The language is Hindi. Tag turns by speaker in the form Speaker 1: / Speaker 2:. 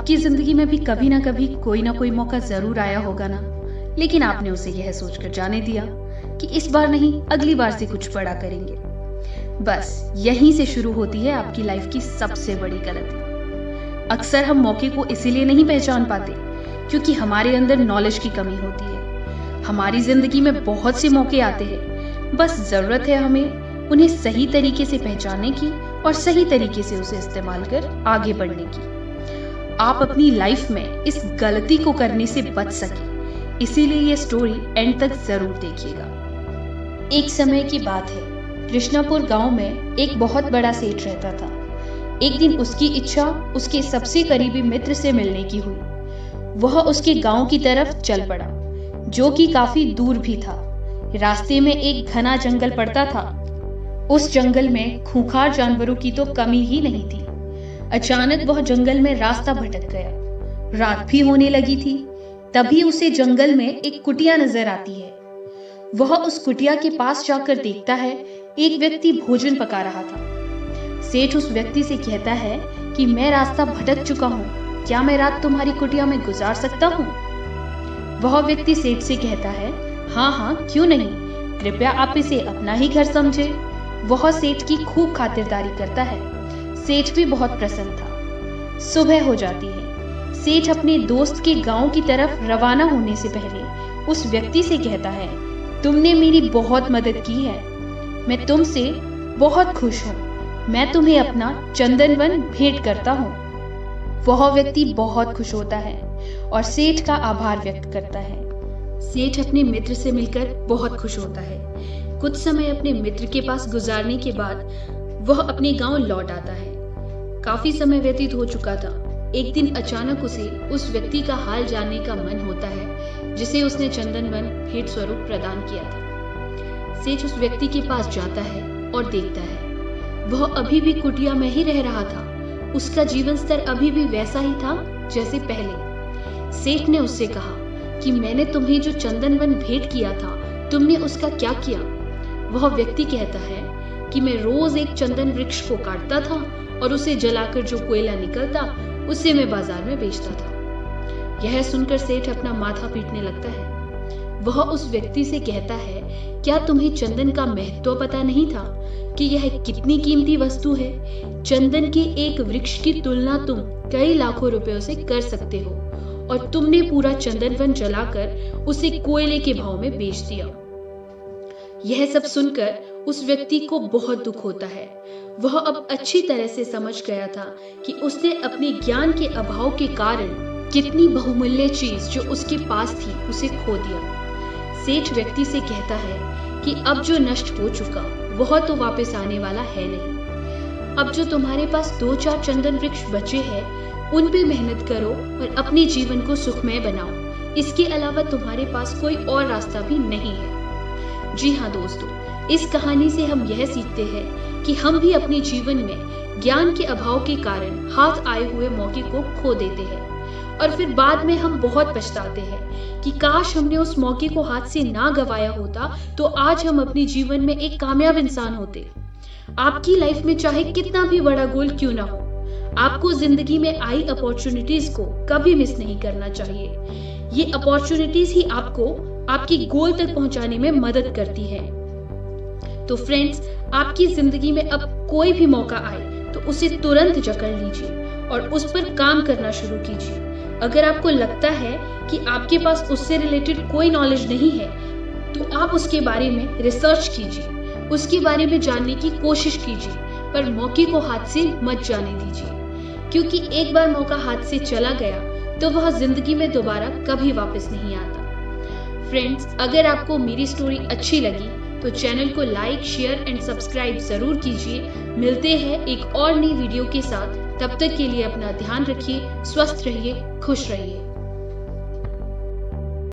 Speaker 1: आपकी जिंदगी में भी कभी ना कभी कोई ना कोई मौका जरूर आया होगा ना, लेकिन आपने उसे यह सोचकर जाने दिया कि इस बार नहीं, अगली बार से कुछ बड़ा करेंगे। बस यहीं से शुरू होती है आपकी लाइफ की सबसे बड़ी गलती। अक्सर हम मौके को इसीलिए नहीं पहचान पाते क्योंकि हमारे अंदर नॉलेज की कमी होती है। हमारी जिंदगी में बहुत से मौके आते हैं, बस जरूरत है हमें उन्हें सही तरीके से पहचानने की और सही तरीके से उसे इस्तेमाल कर आगे बढ़ने की। आप अपनी लाइफ में इस गलती को करने से बच सके, इसीलिए ये स्टोरी एंड तक जरूर देखिएगा। एक समय की बात है, कृष्णापुर गांव में एक बहुत बड़ा सेठ रहता था। एक दिन उसकी इच्छा उसके सबसे करीबी मित्र से मिलने की हुई। वह उसके गांव की तरफ चल पड़ा, जो कि काफी दूर भी था। रास्ते में एक घना जंगल पड़ता था। उस जंगल में खूंखार जानवरों की तो कमी ही नहीं थी। अचानक वह जंगल में रास्ता भटक गया। रात भी होने लगी थी। तभी उसे जंगल में एक कुटिया नजर आती है। वह उस कुटिया के पास जाकर देखता है एक व्यक्ति भोजन पका रहा था। सेठ उस व्यक्ति से कहता है कि मैं रास्ता भटक चुका हूँ, क्या मैं रात तुम्हारी कुटिया में गुजार सकता हूँ? वह व्यक्ति सेठ से कहता है, हाँ हाँ, क्यों नहीं, कृपया आप इसे अपना ही घर समझे। वह सेठ की खूब खातिरदारी करता है। सेठ भी बहुत प्रसन्न था। सुबह हो जाती है। सेठ अपने दोस्त के गांव की तरफ रवाना होने से पहले उस व्यक्ति से कहता है, तुमने मेरी बहुत मदद की है, मैं तुमसे बहुत खुश हूँ, मैं तुम्हें अपना चंदन वन भेंट करता हूँ। वह व्यक्ति बहुत खुश होता है और सेठ का आभार व्यक्त करता है। सेठ अपने मित्र से मिलकर बहुत खुश होता है। कुछ समय अपने मित्र के पास गुजारने के बाद वह अपने गांव लौट आता है। काफी समय व्यतीत हो चुका था। एक दिन अचानक उसे उस व्यक्ति का हाल जानने का मन होता है जिसे उसने चंदन वन भेंट स्वरूप प्रदान किया था। सेठ उस व्यक्ति के पास जाता है और देखता है वह अभी भी कुटिया में ही रह रहा था। उसका जीवन स्तर अभी भी वैसा ही था जैसे पहले। सेठ ने उससे कहा कि मैंने तुम्हें जो चंदन वन भेंट किया था, तुमने उसका क्या किया? वह व्यक्ति कहता है कि मैं रोज एक चंदन वृक्ष को काटता था और उसे जलाकर जो कोयला निकलता उसे मैं बाजार में बेचता था। यह सुनकर सेठ अपना माथा पीटने लगता है। वह उस व्यक्ति से कहता है, क्या तुम्हें चंदन का महत्व पता नहीं था कि यह कितनी कीमती वस्तु है? चंदन के एक वृक्ष की तुलना तुम कई लाखों रुपयों से कर सकते हो और तुमने पूरा चंदन वन जलाकर उसे कोयले के भाव में बेच दिया। यह सब सुनकर उस व्यक्ति को बहुत दुख होता है। वह अब अच्छी तरह से समझ गया था कि उसने अपने ज्ञान के अभाव के कारण कितनी बहुमूल्य चीज जो उसके पास थी उसे खो दिया। सेठ व्यक्ति से कहता है कि अब जो नष्ट हो चुका वह तो वापस आने वाला है नहीं। अब जो तुम्हारे पास 2-4 चंदन वृक्ष बचे हैं उन पे मेहनत करो और अपने जीवन को सुखमय बनाओ। इसके अलावा तुम्हारे पास कोई और रास्ता भी नहीं है। जी हाँ दोस्तों, इस कहानी से हम यह सीखते हैं कि हम भी अपने जीवन में ज्ञान के अभाव के कारण हाथ आए हुए मौके को खो देते हैं और फिर बाद में हम बहुत पछताते हैं कि काश हमने उस मौके को हाथ से ना गवाया होता तो आज हम अपने जीवन में एक कामयाब इंसान होते। आपकी लाइफ में चाहे कितना भी बड़ा गोल क्यों ना हो, आपको जिंदगी में आई अपॉर्चुनिटीज को कभी मिस नहीं करना चाहिए। ये अपॉर्चुनिटीज ही आपको आपकी गोल तक पहुंचाने में मदद करती है। तो फ्रेंड्स, आपकी जिंदगी में अब कोई भी मौका आए तो उसे तुरंत जकड़ लीजिए और उस पर काम करना शुरू कीजिए। अगर आपको लगता है कि आपके पास उससे रिलेटेड कोई नॉलेज नहीं है तो आप उसके बारे में रिसर्च कीजिए, उसके बारे में जानने की कोशिश कीजिए, पर मौके को हाथ से मत जाने दीजिए, क्योंकि एक बार मौका हाथ से चला गया तो वह जिंदगी में दोबारा कभी वापस नहीं आता। फ्रेंड्स, अगर आपको मेरी स्टोरी अच्छी लगी तो चैनल को लाइक, शेयर एंड सब्सक्राइब जरूर कीजिए। मिलते हैं एक और नई वीडियो के साथ। तब तक के लिए अपना ध्यान रखिए, स्वस्थ रहिए, खुश रहिए।